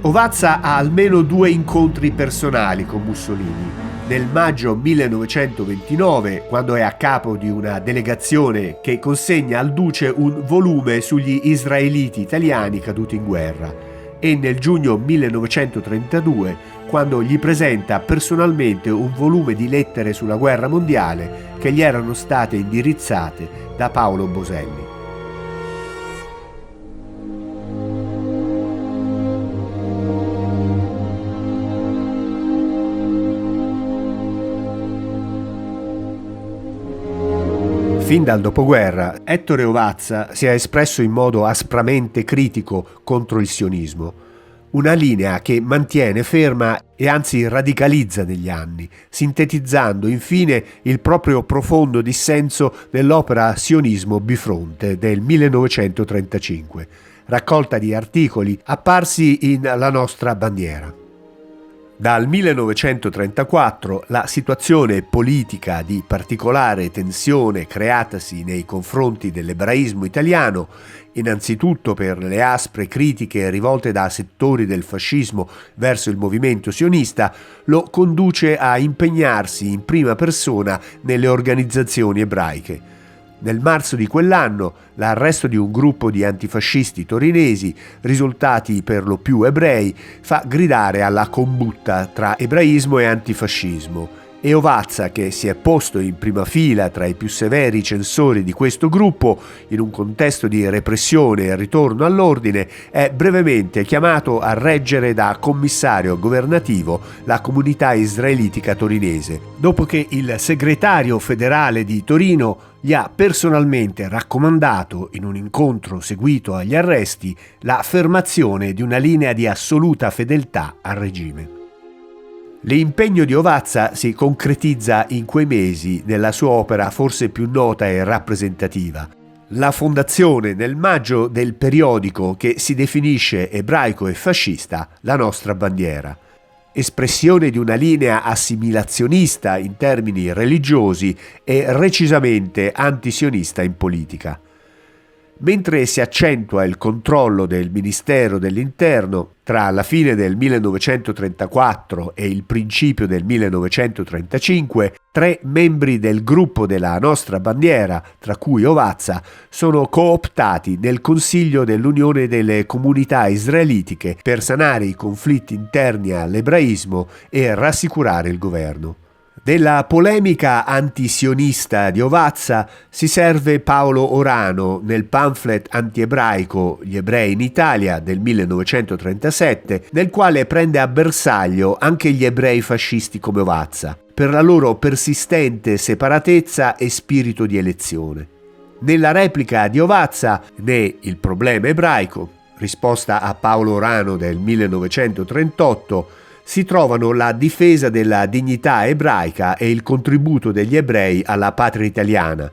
Ovazza ha almeno 2 incontri personali con Mussolini. Nel maggio 1929, quando è a capo di una delegazione che consegna al duce un volume sugli israeliti italiani caduti in guerra, e nel giugno 1932, quando gli presenta personalmente un volume di lettere sulla guerra mondiale che gli erano state indirizzate da Paolo Boselli. Fin dal dopoguerra, Ettore Ovazza si è espresso in modo aspramente critico contro il sionismo, una linea che mantiene ferma e anzi radicalizza negli anni, sintetizzando infine il proprio profondo dissenso nell'opera Sionismo Bifronte del 1935, raccolta di articoli apparsi in La nostra bandiera. Dal 1934 la situazione politica di particolare tensione creatasi nei confronti dell'ebraismo italiano, innanzitutto per le aspre critiche rivolte da settori del fascismo verso il movimento sionista, lo conduce a impegnarsi in prima persona nelle organizzazioni ebraiche. Nel marzo di quell'anno, l'arresto di un gruppo di antifascisti torinesi, risultati per lo più ebrei, fa gridare alla combutta tra ebraismo e antifascismo, e Ovazza, che si è posto in prima fila tra i più severi censori di questo gruppo, in un contesto di repressione e ritorno all'ordine, è brevemente chiamato a reggere da commissario governativo la comunità israelitica torinese, dopo che il segretario federale di Torino gli ha personalmente raccomandato, in un incontro seguito agli arresti, la fermazione di una linea di assoluta fedeltà al regime. L'impegno di Ovazza si concretizza in quei mesi nella sua opera forse più nota e rappresentativa, la fondazione nel maggio del periodico che si definisce ebraico e fascista La nostra bandiera, espressione di una linea assimilazionista in termini religiosi e recisamente antisionista in politica. Mentre si accentua il controllo del Ministero dell'Interno tra la fine del 1934 e il principio del 1935, 3 membri del gruppo della nostra bandiera, tra cui Ovazza, sono cooptati nel Consiglio dell'Unione delle Comunità Israelitiche per sanare i conflitti interni all'ebraismo e rassicurare il governo. Della polemica antisionista di Ovazza si serve Paolo Orano nel pamphlet antiebraico Gli ebrei in Italia del 1937, nel quale prende a bersaglio anche gli ebrei fascisti come Ovazza, per la loro persistente separatezza e spirito di elezione. Nella replica di Ovazza, né il problema ebraico, risposta a Paolo Orano del 1938, si trovano la difesa della dignità ebraica e il contributo degli ebrei alla patria italiana.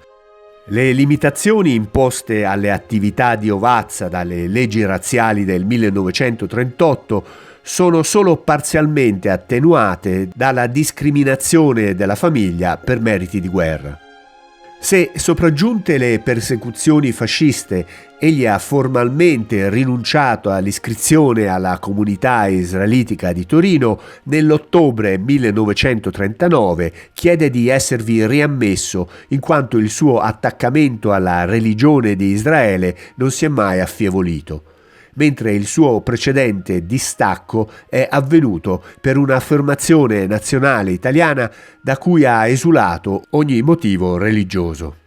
Le limitazioni imposte alle attività di Ovazza dalle leggi razziali del 1938 sono solo parzialmente attenuate dalla discriminazione della famiglia per meriti di guerra. Se sopraggiunte le persecuzioni fasciste, egli ha formalmente rinunciato all'iscrizione alla comunità israelitica di Torino, nell'ottobre 1939 chiede di esservi riammesso in quanto il suo attaccamento alla religione di Israele non si è mai affievolito, mentre il suo precedente distacco è avvenuto per un'affermazione nazionale italiana da cui ha esulato ogni motivo religioso.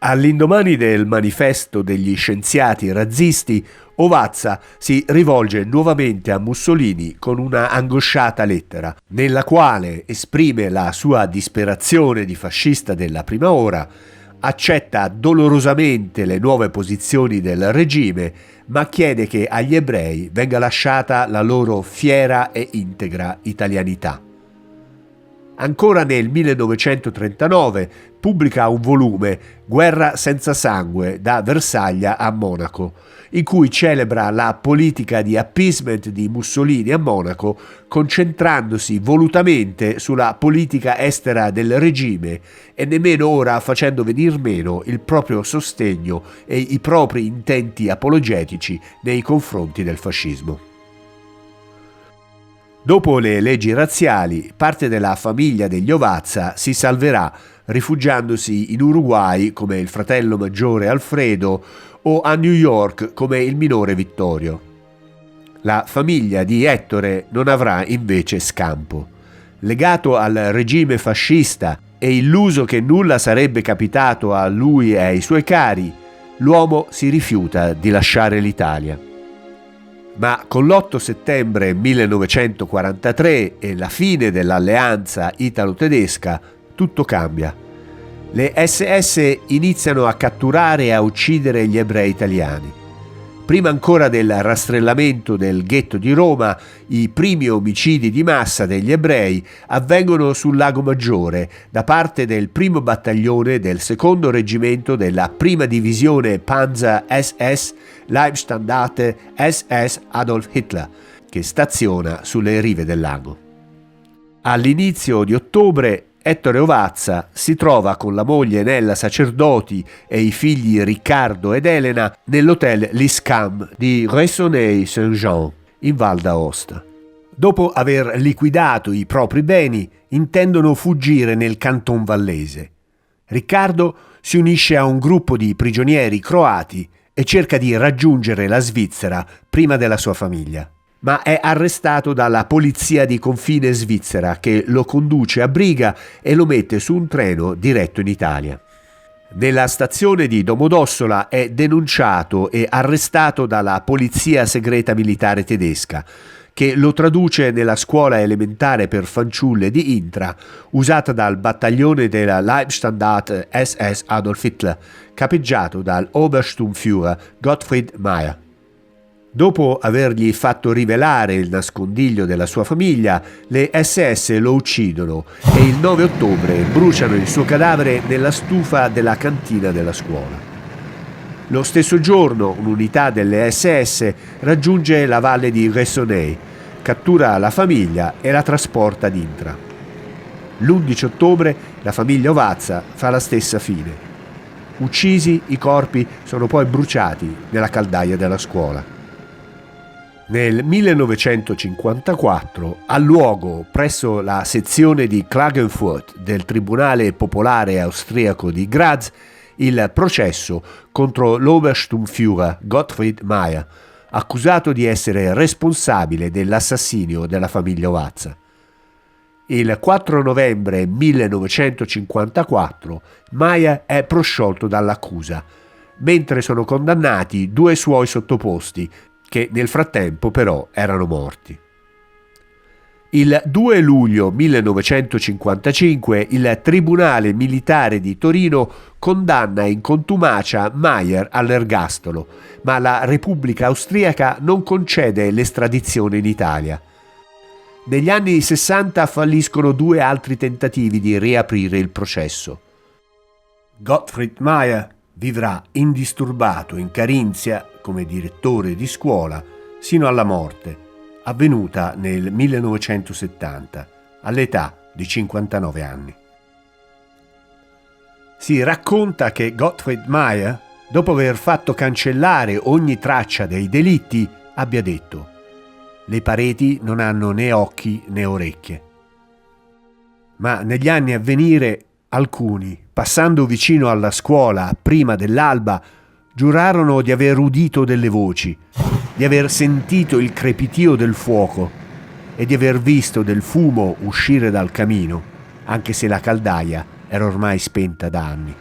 All'indomani del manifesto degli scienziati razzisti, Ovazza si rivolge nuovamente a Mussolini con una angosciata lettera, nella quale esprime la sua disperazione di fascista della prima ora, accetta dolorosamente le nuove posizioni del regime, ma chiede che agli ebrei venga lasciata la loro fiera e integra italianità. Ancora nel 1939 pubblica un volume, Guerra senza sangue, da Versaglia a Monaco, in cui celebra la politica di appeasement di Mussolini a Monaco, concentrandosi volutamente sulla politica estera del regime e nemmeno ora facendo venir meno il proprio sostegno e i propri intenti apologetici nei confronti del fascismo. Dopo le leggi razziali, parte della famiglia degli Ovazza si salverà rifugiandosi in Uruguay come il fratello maggiore Alfredo o a New York come il minore Vittorio. La famiglia di Ettore non avrà invece scampo. Legato al regime fascista e illuso che nulla sarebbe capitato a lui e ai suoi cari, l'uomo si rifiuta di lasciare l'Italia. Ma con l'8 settembre 1943 e la fine dell'alleanza italo-tedesca, tutto cambia. Le SS iniziano a catturare e a uccidere gli ebrei italiani. Prima ancora del rastrellamento del ghetto di Roma, i primi omicidi di massa degli ebrei avvengono sul Lago Maggiore da parte del primo battaglione del secondo reggimento della prima divisione Panzer SS Leibstandarte SS Adolf Hitler, che staziona sulle rive del lago. All'inizio di ottobre Ettore Ovazza si trova con la moglie Nella Sacerdoti e i figli Riccardo ed Elena nell'hotel L'Iscam di Ressonay-Saint-Jean in Val d'Aosta. Dopo aver liquidato i propri beni, intendono fuggire nel Canton Vallese. Riccardo si unisce a un gruppo di prigionieri croati e cerca di raggiungere la Svizzera prima della sua famiglia, ma è arrestato dalla polizia di confine svizzera che lo conduce a Briga e lo mette su un treno diretto in Italia. Nella stazione di Domodossola è denunciato e arrestato dalla polizia segreta militare tedesca, che lo traduce nella scuola elementare per fanciulle di Intra, usata dal battaglione della Leibstandarte SS Adolf Hitler, capeggiato dal Obersturmführer Gottfried Meyer. Dopo avergli fatto rivelare il nascondiglio della sua famiglia, le SS lo uccidono e il 9 ottobre bruciano il suo cadavere nella stufa della cantina della scuola. Lo stesso giorno un'unità delle SS raggiunge la valle di Ressonay, cattura la famiglia e la trasporta ad Intra. L'11 ottobre la famiglia Ovazza fa la stessa fine. Uccisi, i corpi sono poi bruciati nella caldaia della scuola. Nel 1954 ha luogo presso la sezione di Klagenfurt del Tribunale Popolare Austriaco di Graz il processo contro l'Obersturmführer Gottfried Meyer, accusato di essere responsabile dell'assassinio della famiglia Ovazza. Il 4 novembre 1954 Meyer è prosciolto dall'accusa, mentre sono condannati 2 suoi sottoposti, che nel frattempo però erano morti. Il 2 luglio 1955 il Tribunale Militare di Torino condanna in contumacia Meyer all'ergastolo, ma la Repubblica Austriaca non concede l'estradizione in Italia. Negli anni 60 falliscono 2 altri tentativi di riaprire il processo. Gottfried Meyer vivrà indisturbato in Carinzia come direttore di scuola sino alla morte, avvenuta nel 1970, all'età di 59 anni. Si racconta che Gottfried Meyer, dopo aver fatto cancellare ogni traccia dei delitti, abbia detto: «Le pareti non hanno né occhi né orecchie». Ma negli anni a venire alcuni, passando vicino alla scuola prima dell'alba, giurarono di aver udito delle voci, di aver sentito il crepitio del fuoco e di aver visto del fumo uscire dal camino, anche se la caldaia era ormai spenta da anni.